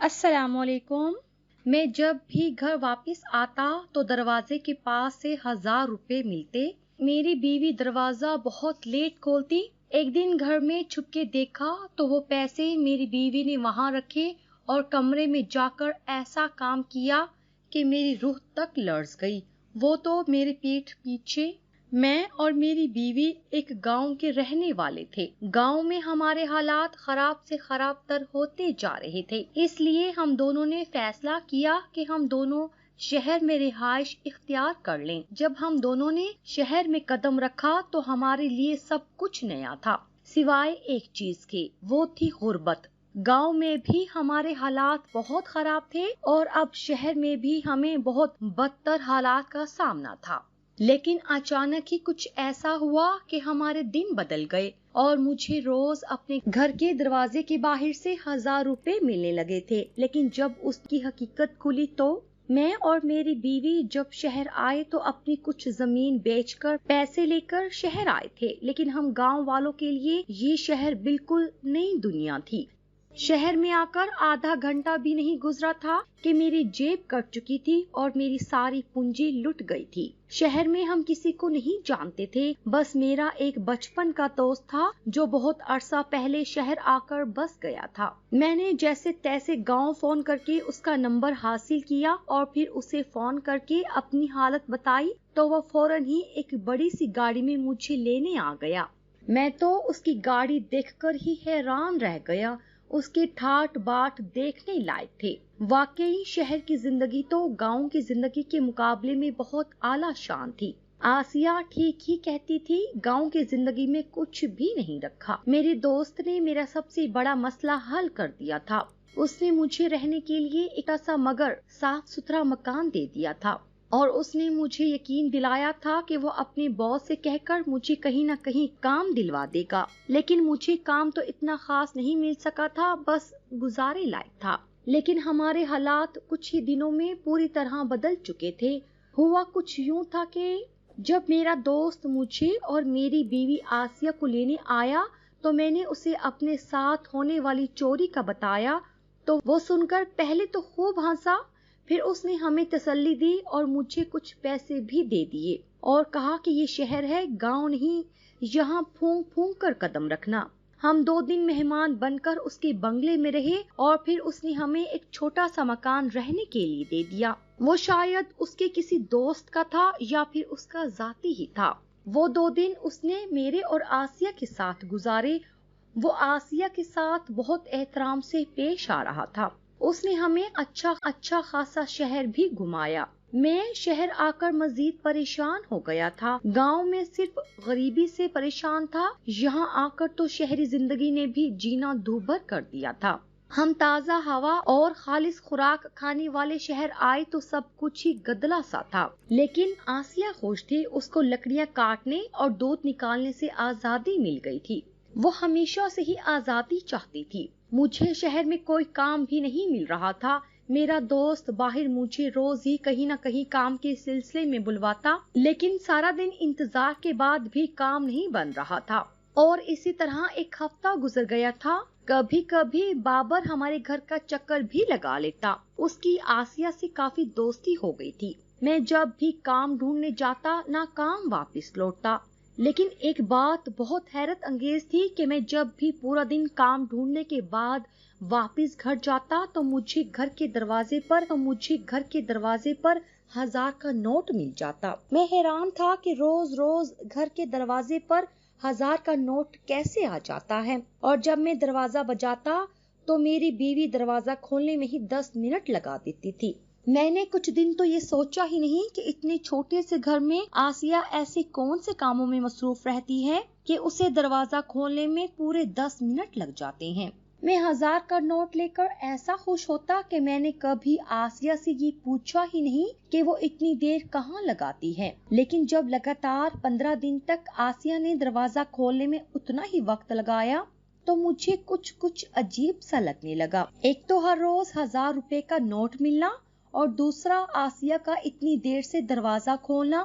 السلام علیکم۔ میں جب بھی گھر واپس آتا تو دروازے کے پاس سے 1000 روپے ملتے۔ میری بیوی دروازہ بہت لیٹ کھولتی۔ ایک دن گھر میں چھپ کے دیکھا تو وہ پیسے میری بیوی نے وہاں رکھے اور کمرے میں جا کر ایسا کام کیا کہ میری روح تک لرز گئی۔ وہ تو میرے پیٹھ پیچھے۔ میں اور میری بیوی ایک گاؤں کے رہنے والے تھے۔ گاؤں میں ہمارے حالات خراب سے خراب تر ہوتے جا رہے تھے، اس لیے ہم دونوں نے فیصلہ کیا کہ ہم دونوں شہر میں رہائش اختیار کر لیں۔ جب ہم دونوں نے شہر میں قدم رکھا تو ہمارے لیے سب کچھ نیا تھا، سوائے ایک چیز کے، وہ تھی غربت۔ گاؤں میں بھی ہمارے حالات بہت خراب تھے اور اب شہر میں بھی ہمیں بہت بدتر حالات کا سامنا تھا۔ لیکن اچانک ہی کچھ ایسا ہوا کہ ہمارے دن بدل گئے اور مجھے روز اپنے گھر کے دروازے کے باہر سے 1000 روپے ملنے لگے تھے۔ لیکن جب اس کی حقیقت کھلی تو میں اور میری بیوی جب شہر آئے تو اپنی کچھ زمین بیچ کر پیسے لے کر شہر آئے تھے، لیکن ہم گاؤں والوں کے لیے یہ شہر بالکل نئی دنیا تھی۔ شہر میں آ کر آدھا گھنٹہ بھی نہیں گزرا تھا کہ میری جیب کٹ چکی تھی اور میری ساری پونجی لٹ گئی تھی۔ شہر میں ہم کسی کو نہیں جانتے تھے، بس میرا ایک بچپن کا دوست تھا جو بہت عرصہ پہلے شہر آ کر بس گیا تھا۔ میں نے جیسے تیسے گاؤں فون کر کے اس کا نمبر حاصل کیا اور پھر اسے فون کر کے اپنی حالت بتائی تو وہ فوراً ہی ایک بڑی سی گاڑی میں مجھے لینے آ گیا۔ میں تو اس کی گاڑی دیکھ کر ہی حیران رہ گیا، اس کے ٹھاٹ باٹ دیکھنے لائق تھے۔ واقعی شہر کی زندگی تو گاؤں کی زندگی کے مقابلے میں بہت اعلیٰ شان تھی۔ آسیہ ٹھیک ہی کہتی تھی، گاؤں کی زندگی میں کچھ بھی نہیں رکھا۔ میری دوست نے میرا سب سے بڑا مسئلہ حل کر دیا تھا۔ اس نے مجھے رہنے کے لیے ایک ایسا مگر صاف ستھرا مکان دے دیا تھا اور اس نے مجھے یقین دلایا تھا کہ وہ اپنے باس سے کہہ کر مجھے کہیں نہ کہیں کام دلوا دے گا۔ لیکن مجھے کام تو اتنا خاص نہیں مل سکا تھا، بس گزارے لائق تھا۔ لیکن ہمارے حالات کچھ ہی دنوں میں پوری طرح بدل چکے تھے۔ ہوا کچھ یوں تھا کہ جب میرا دوست مجھے اور میری بیوی آسیہ کو لینے آیا تو میں نے اسے اپنے ساتھ ہونے والی چوری کا بتایا تو وہ سن کر پہلے تو خوب ہنسا، پھر اس نے ہمیں تسلی دی اور مجھے کچھ پیسے بھی دے دیے اور کہا کہ یہ شہر ہے، گاؤں نہیں، یہاں پھونک پھونک کر قدم رکھنا۔ ہم 2 دن مہمان بن کر اس کے بنگلے میں رہے اور پھر اس نے ہمیں ایک چھوٹا سا مکان رہنے کے لیے دے دیا۔ وہ شاید اس کے کسی دوست کا تھا یا پھر اس کا ذاتی ہی تھا۔ وہ 2 دن اس نے میرے اور آسیہ کے ساتھ گزارے۔ وہ آسیہ کے ساتھ بہت احترام سے پیش آ رہا تھا۔ اس نے ہمیں اچھا خاصا شہر بھی گھمایا۔ میں شہر آ کر مزید پریشان ہو گیا تھا۔ گاؤں میں صرف غریبی سے پریشان تھا، یہاں آ کر تو شہری زندگی نے بھی جینا دوبھر کر دیا تھا۔ ہم تازہ ہوا اور خالص خوراک کھانے والے شہر آئے تو سب کچھ ہی گدلا سا تھا۔ لیکن آسیہ خوش تھی، اس کو لکڑیاں کاٹنے اور دودھ نکالنے سے آزادی مل گئی تھی۔ وہ ہمیشہ سے ہی آزادی چاہتی تھی۔ مجھے شہر میں کوئی کام بھی نہیں مل رہا تھا۔ میرا دوست باہر مجھے روز ہی کہیں نہ کہیں کام کے سلسلے میں بلواتا، لیکن سارا دن انتظار کے بعد بھی کام نہیں بن رہا تھا اور اسی طرح ایک ہفتہ گزر گیا تھا۔ کبھی کبھی بابر ہمارے گھر کا چکر بھی لگا لیتا۔ اس کی آسیہ سے کافی دوستی ہو گئی تھی۔ میں جب بھی کام ڈھونڈنے جاتا ناکام واپس لوٹتا۔ لیکن ایک بات بہت حیرت انگیز تھی کہ میں جب بھی پورا دن کام ڈھونڈنے کے بعد واپس گھر جاتا تو مجھے گھر کے دروازے پر 1000 کا نوٹ مل جاتا۔ میں حیران تھا کہ روز روز گھر کے دروازے پر 1000 کا نوٹ کیسے آ جاتا ہے، اور جب میں دروازہ بجاتا تو میری بیوی دروازہ کھولنے میں ہی 10 منٹ لگا دیتی تھی۔ میں نے کچھ دن تو یہ سوچا ہی نہیں کہ اتنے چھوٹے سے گھر میں آسیہ ایسے کون سے کاموں میں مصروف رہتی ہے کہ اسے دروازہ کھولنے میں پورے 10 منٹ لگ جاتے ہیں۔ میں 1000 کا نوٹ لے کر ایسا خوش ہوتا کہ میں نے کبھی آسیہ سے یہ پوچھا ہی نہیں کہ وہ اتنی دیر کہاں لگاتی ہے۔ لیکن جب لگاتار 15 دن تک آسیہ نے دروازہ کھولنے میں اتنا ہی وقت لگایا تو مجھے کچھ عجیب سا لگنے لگا۔ ایک تو ہر روز 1000 روپے کا نوٹ ملنا اور دوسرا آسیہ کا اتنی دیر سے دروازہ کھولنا۔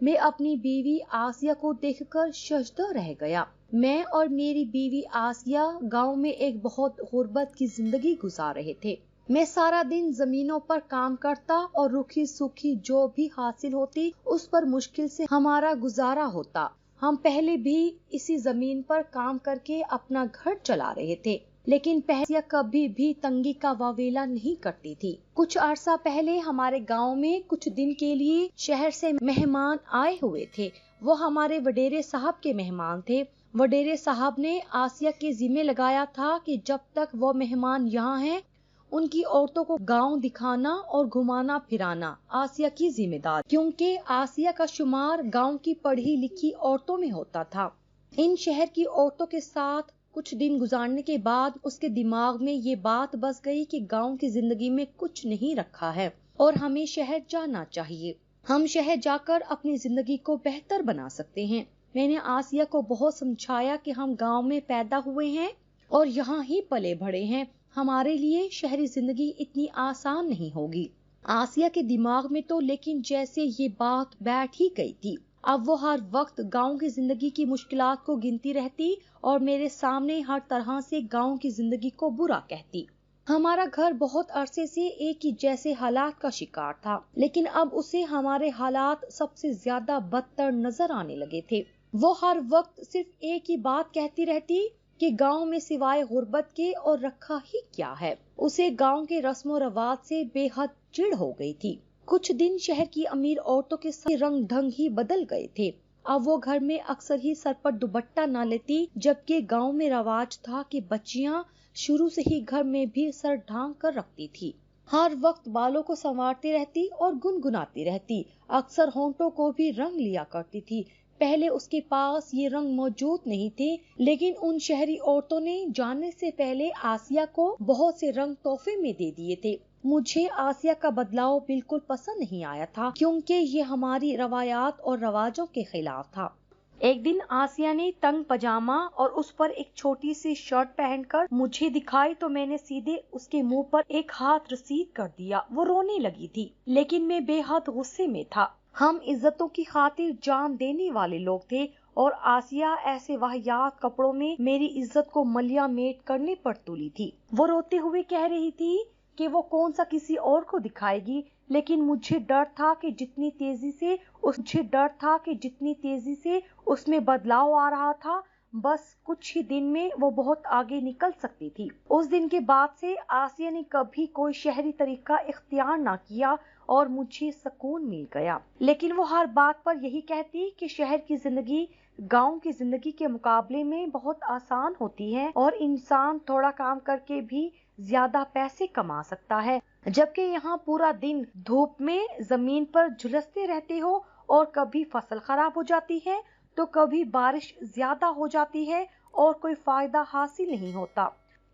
میں اپنی بیوی آسیہ کو دیکھ کر ششدر رہ گیا۔ میں اور میری بیوی آسیہ گاؤں میں ایک بہت غربت کی زندگی گزار رہے تھے۔ میں سارا دن زمینوں پر کام کرتا اور روکھی سوکھی جو بھی حاصل ہوتی اس پر مشکل سے ہمارا گزارا ہوتا۔ ہم پہلے بھی اسی زمین پر کام کر کے اپنا گھر چلا رہے تھے، لیکن پہلے کبھی بھی تنگی کا واویلا نہیں کرتی تھی۔ کچھ عرصہ پہلے ہمارے گاؤں میں کچھ دن کے لیے شہر سے مہمان آئے ہوئے تھے۔ وہ ہمارے وڈیرے صاحب کے مہمان تھے۔ وڈیرے صاحب نے آسیہ کے ذمہ لگایا تھا کہ جب تک وہ مہمان یہاں ہیں ان کی عورتوں کو گاؤں دکھانا اور گھمانا پھرانا آسیہ کی ذمہ داری، کیونکہ آسیہ کا شمار گاؤں کی پڑھی لکھی عورتوں میں ہوتا تھا۔ ان شہر کی عورتوں کے ساتھ کچھ دن گزارنے کے بعد اس کے دماغ میں یہ بات بس گئی کہ گاؤں کی زندگی میں کچھ نہیں رکھا ہے اور ہمیں شہر جانا چاہیے۔ ہم شہر جا کر اپنی زندگی کو بہتر بنا سکتے ہیں۔ میں نے آسیہ کو بہت سمجھایا کہ ہم گاؤں میں پیدا ہوئے ہیں اور یہاں ہی پلے بڑھے ہیں، ہمارے لیے شہری زندگی اتنی آسان نہیں ہوگی۔ آسیہ کے دماغ میں تو لیکن جیسے یہ بات بیٹھ ہی گئی تھی۔ اب وہ ہر وقت گاؤں کی زندگی کی مشکلات کو گنتی رہتی اور میرے سامنے ہر طرح سے گاؤں کی زندگی کو برا کہتی۔ ہمارا گھر بہت عرصے سے ایک ہی جیسے حالات کا شکار تھا، لیکن اب اسے ہمارے حالات سب سے زیادہ بدتر نظر آنے لگے تھے۔ وہ ہر وقت صرف ایک ہی بات کہتی رہتی کہ گاؤں میں سوائے غربت کے اور رکھا ہی کیا ہے۔ اسے گاؤں کے رسم و رواج سے بے حد چڑ ہو گئی تھی۔ کچھ دن شہر کی امیر عورتوں کے ساتھ رنگ ڈھنگ ہی بدل گئے تھے۔ اب وہ گھر میں اکثر ہی سر پر دوپٹہ نہ لیتی، جبکہ گاؤں میں رواج تھا کہ بچیاں شروع سے ہی گھر میں بھی سر ڈھانک کر رکھتی تھی۔ ہر وقت بالوں کو سنوارتی رہتی اور گنگناتی رہتی، اکثر ہونٹوں کو بھی رنگ لیا کرتی تھی۔ پہلے اس کے پاس یہ رنگ موجود نہیں تھے، لیکن ان شہری عورتوں نے جانے سے پہلے آسیہ کو بہت سے رنگ تحفے میں دے دیے تھے۔ مجھے آسیہ کا بدلاؤ بالکل پسند نہیں آیا تھا، کیونکہ یہ ہماری روایات اور رواجوں کے خلاف تھا۔ ایک دن آسیہ نے تنگ پاجامہ اور اس پر ایک چھوٹی سی شرٹ پہن کر مجھے دکھائی تو میں نے سیدھے اس کے منہ پر ایک ہاتھ رسید کر دیا۔ وہ رونے لگی تھی، لیکن میں بے حد غصے میں تھا۔ ہم عزتوں کی خاطر جان دینے والے لوگ تھے اور آسیہ ایسے واہیات کپڑوں میں میری عزت کو ملیا میٹ کرنے پر تلی تھی۔ وہ روتے ہوئے کہہ رہی تھی کہ وہ کون سا کسی اور کو دکھائے گی، لیکن مجھے ڈر تھا کہ جتنی تیزی سے اس میں بدلاؤ آ رہا تھا، بس کچھ ہی دن میں وہ بہت آگے نکل سکتی تھی۔ اس دن کے بعد سے آسیہ نے کبھی کوئی شہری طریقہ اختیار نہ کیا اور مجھے سکون مل گیا۔ لیکن وہ ہر بات پر یہی کہتی کہ شہر کی زندگی گاؤں کی زندگی کے مقابلے میں بہت آسان ہوتی ہے اور انسان تھوڑا کام کر کے بھی زیادہ پیسے کما سکتا ہے، جبکہ یہاں پورا دن دھوپ میں زمین پر جھلستے رہتے ہو اور کبھی فصل خراب ہو جاتی ہے تو کبھی بارش زیادہ ہو جاتی ہے اور کوئی فائدہ حاصل نہیں ہوتا۔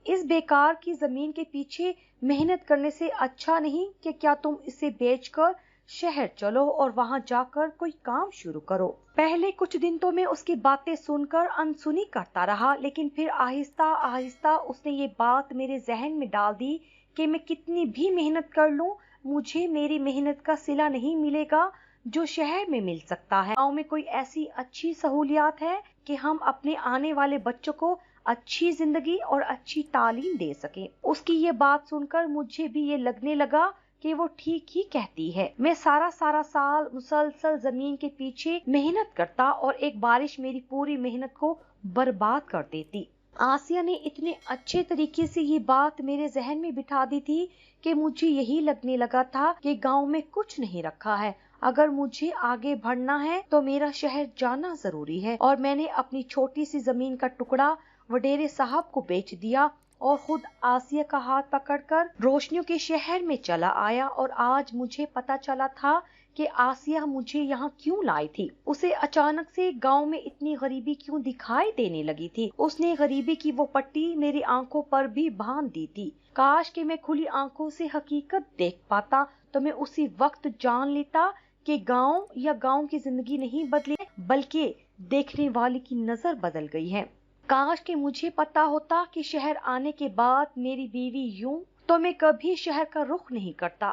اس بیکار کی زمین کے پیچھے محنت کرنے سے اچھا نہیں کہ کیا تم اسے بیچ کر شہر چلو اور وہاں جا کر کوئی کام شروع کرو۔ پہلے کچھ دن تو میں اس کی باتیں سن کر انسنی کرتا رہا، لیکن پھر آہستہ آہستہ اس نے یہ بات میرے ذہن میں ڈال دی کہ میں کتنی بھی محنت کر لوں، مجھے میری محنت کا صلہ نہیں ملے گا جو شہر میں مل سکتا ہے۔ گاؤں میں کوئی ایسی اچھی سہولیات ہے کہ ہم اپنے آنے والے بچوں کو اچھی زندگی اور اچھی تعلیم دے سکیں۔ اس کی یہ بات سن کر مجھے بھی یہ لگنے لگا کہ وہ ٹھیک ہی کہتی ہے۔ میں سارا سال مسلسل زمین کے پیچھے محنت کرتا اور ایک بارش میری پوری محنت کو برباد کر دیتی۔ آسیہ نے اتنے اچھے طریقے سے یہ بات میرے ذہن میں بٹھا دی تھی کہ مجھے یہی لگنے لگا تھا کہ گاؤں میں کچھ نہیں رکھا ہے۔ اگر مجھے آگے بڑھنا ہے تو میرا شہر جانا ضروری ہے، اور میں نے اپنی چھوٹی سی زمین کا ٹکڑا وڈیرے صاحب کو بیچ دیا اور خود آسیہ کا ہاتھ پکڑ کر روشنیوں کے شہر میں چلا آیا۔ اور آج مجھے پتا چلا تھا کہ آسیہ مجھے یہاں کیوں لائی تھی۔ اسے اچانک سے گاؤں میں اتنی غریبی کیوں دکھائی دینے لگی تھی۔ اس نے غریبی کی وہ پٹی میری آنکھوں پر بھی باندھ دی تھی۔ کاش کہ میں کھلی آنکھوں سے حقیقت دیکھ پاتا تو میں اسی وقت جان لیتا کہ گاؤں یا گاؤں کی زندگی نہیں بدلی بلکہ دیکھنے والے کی نظر بدل گئی ہے۔ کاش کہ مجھے پتا ہوتا کہ شہر آنے کے بعد میری بیوی یوں، تو میں کبھی شہر کا رخ نہیں کرتا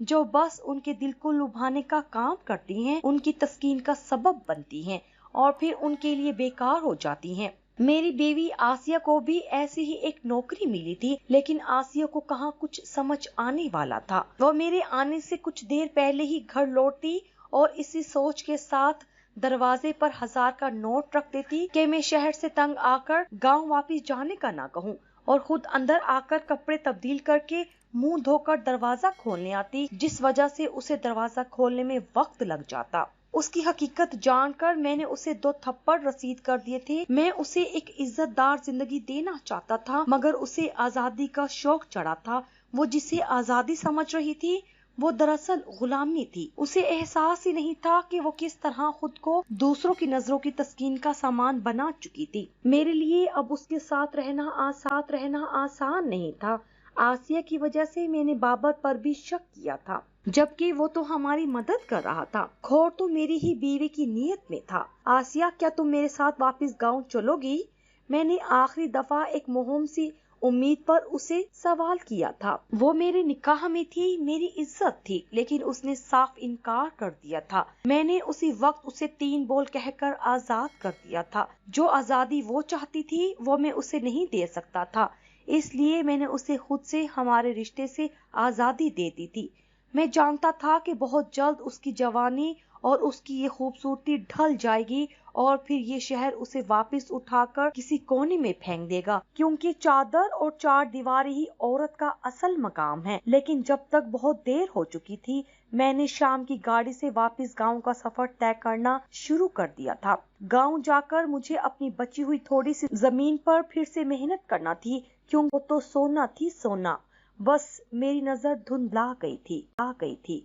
جو بس ان کے دل کو لبھانے کا کام کرتی ہیں، ان کی تسکین کا سبب بنتی ہیں اور پھر ان کے لیے بیکار ہو جاتی ہیں۔ میری بیوی آسیہ کو بھی ایسی ہی ایک نوکری ملی تھی، لیکن آسیہ کو کہاں کچھ سمجھ آنے والا تھا۔ وہ میرے آنے سے کچھ دیر پہلے ہی گھر لوٹتی اور اسی سوچ کے ساتھ دروازے پر 1000 کا نوٹ رکھ دیتی کہ میں شہر سے تنگ آ کر گاؤں واپس جانے کا نہ کہوں، اور خود اندر آ کر کپڑے تبدیل کر کے منہ دھو کر دروازہ کھولنے آتی، جس وجہ سے اسے دروازہ کھولنے میں وقت لگ جاتا۔ اس کی حقیقت جان کر میں نے اسے 2 تھپڑ رسید کر دیے تھے۔ میں اسے ایک عزت دار زندگی دینا چاہتا تھا، مگر اسے آزادی کا شوق چڑھا تھا۔ وہ جسے آزادی سمجھ رہی تھی وہ دراصل غلامی تھی۔ اسے احساس ہی نہیں تھا کہ وہ کس طرح خود کو دوسروں کی نظروں کی تسکین کا سامان بنا چکی تھی۔ میرے لیے اب اس کے ساتھ رہنا آسان نہیں تھا۔ آسیہ کی وجہ سے میں نے بابر پر بھی شک کیا تھا، جبکہ وہ تو ہماری مدد کر رہا تھا۔ کھوٹ تو میری ہی بیوی کی نیت میں تھا۔ آسیہ، کیا تم میرے ساتھ واپس گاؤں چلو گی؟ میں نے آخری دفعہ ایک مہم سی امید پر اسے سوال کیا تھا۔ وہ میرے نکاح میں تھی، میری عزت تھی، لیکن اس نے صاف انکار کر دیا تھا۔ میں نے اسی وقت اسے 3 بول کہہ کر آزاد کر دیا تھا۔ جو آزادی وہ چاہتی تھی وہ میں اسے نہیں دے سکتا تھا، اس لیے میں نے اسے خود سے ہمارے رشتے سے آزادی دے دی تھی۔ میں جانتا تھا کہ بہت جلد اس کی جوانی اور اس کی یہ خوبصورتی ڈھل جائے گی اور پھر یہ شہر اسے واپس اٹھا کر کسی کونے میں پھینک دے گا، کیونکہ چادر اور 4 دیواری ہی عورت کا اصل مقام ہے۔ لیکن جب تک بہت دیر ہو چکی تھی، میں نے شام کی گاڑی سے واپس گاؤں کا سفر طے کرنا شروع کر دیا تھا۔ گاؤں جا کر مجھے اپنی بچی ہوئی تھوڑی سی زمین پر پھر سے محنت کرنا تھی، کیونکہ وہ تو سونا تھی، سونا۔ بس میری نظر دھندلا گئی تھی۔